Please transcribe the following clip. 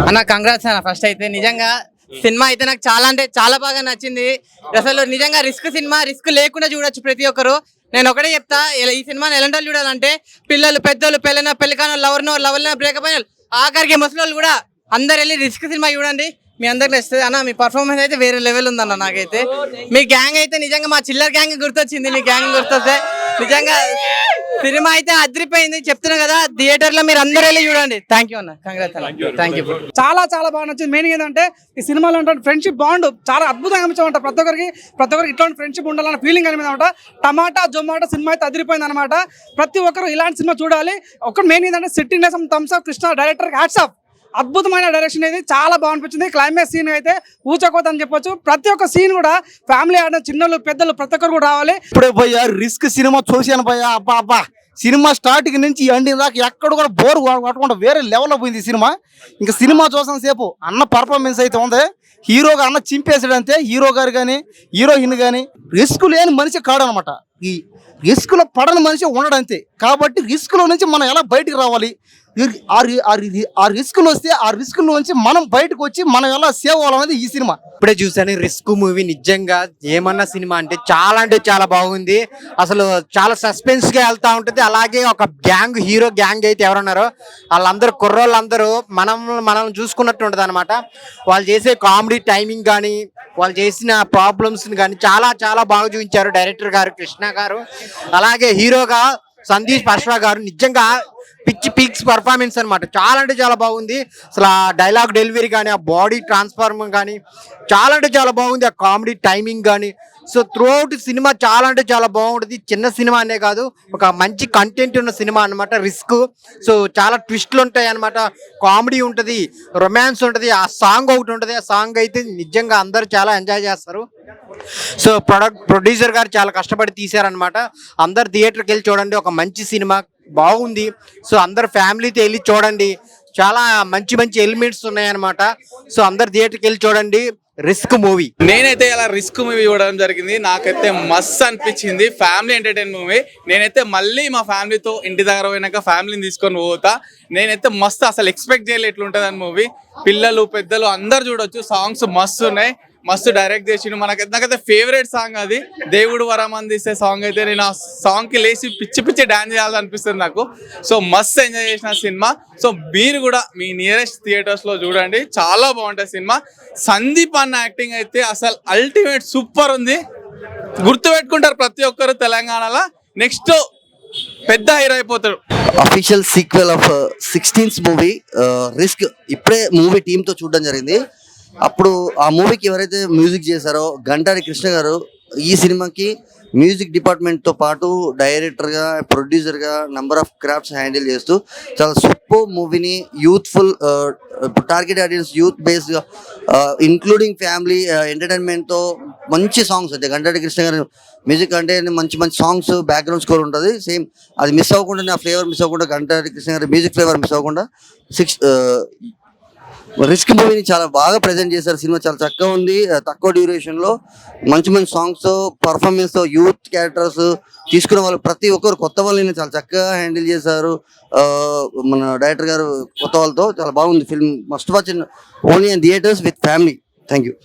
అన్న కంగ్రాట్స్ అన్న. ఫస్ట్ అయితే నిజంగా సినిమా అయితే నాకు చాలా అంటే చాలా బాగా నచ్చింది. అసలు నిజంగా రిస్క్ సినిమా, రిస్క్ లేకుండా చూడొచ్చు ప్రతి ఒక్కరు. నేను ఒకటే చెప్తా, ఈ సినిమాని ఎలాంటి వాళ్ళు చూడాలంటే పిల్లలు, పెద్దలు, పెళ్ళికానో, లవర్నో బ్రేకప్ అయిన ఆఖరికి ముసలి కూడా అందరు వెళ్ళి రిస్క్ సినిమా చూడండి. మీ అందరికి నచ్చుతుంది అన్న. మీ పర్ఫార్మెన్స్ అయితే వేరే లెవెల్ ఉందన్న. నాకైతే మీ గ్యాంగ్ అయితే నిజంగా మా చిల్లర్ గ్యాంగ్ గుర్తొచ్చింది. మీ గ్యాంగ్ గుర్తొస్తే నిజంగా సినిమా అయితే అదిరిపోయింది. చెప్తున్నా కదా, థియేటర్ లో మీరు అందరూ వెళ్ళి చూడండి. థ్యాంక్ యూ అన్న. కంగ్రాట్స్ అన్న. Thank you. చాలా చాలా బాగా నచ్చింది. మెయిన్ ఏంటంటే ఈ సినిమాలో అంటే ఫ్రెండ్షిప్ బాండ్ చాలా అద్భుతంగా అనిపించమంట. ప్రతి ఒక్కరికి ఇట్లాంటి ఫ్రెండ్షిప్ ఉండాలన్న ఫీలింగ్ అనిపించమంట. టమాటా జొమాటో సినిమా అయితే అదిరిపోయింది అనమాట. ప్రతి ఒక్కరు ఇలాంటి సినిమా చూడాలి. ఒకటి మెయిన్ ఏంటంటే sitting thumbs up Krishna director hats off. అద్భుతమైన డైరెక్షన్ అయితే చాలా బాగా అనిపించింది. క్లైమాక్స్ సీన్ అయితే ఊచకోత అని చెప్పొచ్చు. ప్రతి ఒక్క సీన్ కూడా ఫ్యామిలీ ఆడిన చిన్నలు పెద్దలు ప్రతి ఒక్కరు కూడా రావాలి. ఇప్పుడే పోయా రిస్క్ సినిమా చూసాను పోయా. అబ్బా సినిమా స్టార్టింగ్ నుంచి ఎండింగ్ దాకా ఎక్కడ కూడా బోర్ కొట్టకుండా వేరే లెవెల్లో పోయింది సినిమా. ఇంకా సినిమా చూసాను సేపు అన్న పర్ఫార్మెన్స్ అయితే ఉంది. హీరోగా అన్న చింపేసాడంతే. హీరో గారు కానీ హీరోయిన్ కానీ రిస్క్ లేని మనిషి కాడనమాట. ఈ రిస్క్లో పడని మనిషి ఉండడంతే. కాబట్టి రిస్క్లో నుంచి మనం ఎలా బయటికి రావాలి, ఆ రిస్క్లు వస్తే ఆ రిస్క్ నుంచి మనం బయటకు వచ్చి మనం ఎలా సేవ్ అవ్వాలనేది ఈ సినిమా. ఇప్పుడే చూసాను రిస్క్ మూవీ. నిజంగా ఏమన్నా సినిమా అంటే చాలా బాగుంది. అసలు చాలా సస్పెన్స్ గా వెళ్తా ఉంటుంది. అలాగే ఒక గ్యాంగ్, హీరో గ్యాంగ్ అయితే ఎవరున్నారో వాళ్ళందరూ కుర్రోళ్ళందరూ మనం చూసుకున్నట్టు ఉంటుంది అనమాట. వాళ్ళు చేసే కామెడీ టైమింగ్ కానీ వాళ్ళు చేసిన ప్రాబ్లమ్స్ కానీ చాలా బాగా చూపించారు డైరెక్టర్ గారు కృష్ణ గారు. అలాగే హీరోగా సందీప్ అశ్వా గారు నిజంగా పీక్స్ పర్ఫార్మెన్స్ అనమాట. చాలా బాగుంది. అసలు ఆ డైలాగ్ డెలివరీ కానీ, ఆ బాడీ ట్రాన్స్ఫార్మ్ కానీ చాలా బాగుంది. ఆ కామెడీ టైమింగ్ కానీ. సో త్రూ అవుట్ సినిమా చాలా బాగుంటుంది. చిన్న సినిమా అనే కాదు, ఒక మంచి కంటెంట్ ఉన్న సినిమా అనమాట రిస్క్. సో చాలా ట్విస్ట్లు ఉంటాయి అనమాట. కామెడీ ఉంటుంది, రొమాన్స్ ఉంటుంది, ఆ సాంగ్ ఒకటి ఉంటుంది. ఆ సాంగ్ అయితే నిజంగా అందరూ చాలా ఎంజాయ్ చేస్తారు. సో ప్రొడ్యూసర్ గారు చాలా కష్టపడి తీశారనమాట. అందరు థియేటర్కి వెళ్ళి చూడండి. ఒక మంచి సినిమా బాగుంది. సో అందరు ఫ్యామిలీతో వెళ్ళి చూడండి. చాలా మంచి ఎలిమెంట్స్ ఉన్నాయన్నమాట. సో అందరు థియేటర్కి వెళ్ళి చూడండి రిస్క్ మూవీ. నేనైతే ఇలా రిస్క్ మూవీ చూడడం జరిగింది. నాకైతే మస్త్ అనిపించింది. Family entertain movie. నేనైతే మళ్ళీ మా ఫ్యామిలీతో ఇంటి దగ్గర పోయినాక ఫ్యామిలీని తీసుకొని పోతా. నేనైతే మస్తు అసలు ఎక్స్పెక్ట్ చేయలేదు ఎట్లుంటుంది అని మూవీ. పిల్లలు పెద్దలు అందరు చూడొచ్చు. సాంగ్స్ మస్తు ఉన్నాయి, మస్తు డైరెక్ట్ చేసిండు. నాకైతే ఫేవరెట్ సాంగ్ అది దేవుడు వరం అందిస్తే సాంగ్ అయితే నేను ఆ సాంగ్ కి లేచి పిచ్చి డాన్స్ చేయాలనిపిస్తుంది నాకు. సో మస్తు ఎంజాయ్ చేసిన సినిమా. సో మీరు కూడా మీ నియరెస్ట్ థియేటర్స్ లో చూడండి. చాలా బాగుంటుంది సినిమా. సందీప్ అన్న యాక్టింగ్ అయితే అసలు అల్టిమేట్ సూపర్ ఉంది. గుర్తు పెట్టుకుంటారు ప్రతి ఒక్కరు తెలంగాణలో. నెక్స్ట్ పెద్ద హీరో అయిపోతాడు. Official sequel of 16th movie risk ఇప్పుడే మూవీ టీమ్ తో చూడడం జరిగింది. అప్పుడు ఆ మూవీకి ఎవరైతే మ్యూజిక్ చేశారో గంటారి కృష్ణ గారు ఈ సినిమాకి మ్యూజిక్ డిపార్ట్మెంట్తో పాటు డైరెక్టర్గా, ప్రొడ్యూసర్గా నంబర్ ఆఫ్ క్రాఫ్ట్స్ హ్యాండిల్ చేస్తూ చాలా సూపర్ మూవీని యూత్ఫుల్ టార్గెట్ ఆడియన్స్ యూత్ బేస్డ్గా ఇంక్లూడింగ్ ఫ్యామిలీ ఎంటర్టైన్మెంట్తో మంచి సాంగ్స్ అంటే గంటారి కృష్ణ గారు మ్యూజిక్ అంటే మంచి సాంగ్స్ బ్యాక్గ్రౌండ్ స్కోర్ ఉంటుంది. సేమ్ అది మిస్ అవ్వకుండా, ఆ ఫ్లేవర్ మిస్ అవ్వకుండా, గంటారి కృష్ణ గారి మ్యూజిక్ ఫ్లేవర్ మిస్ అవ్వకుండా రిస్క్ మూవీని చాలా బాగా ప్రజెంట్ చేశారు. సినిమా చాలా చక్కగా ఉంది. తక్కువ డ్యూరేషన్లో మంచి సాంగ్స్, పర్ఫార్మెన్స్, యూత్ క్యారెక్టర్స్ తీసుకున్న వాళ్ళు ప్రతి ఒక్కరు కొత్త వాళ్ళని చాలా చక్కగా హ్యాండిల్ చేశారు. మన డైరెక్టర్ గారు కొత్త వాళ్ళతో చాలా బాగుంది film. Must watch in only in theatres with family. Thank you.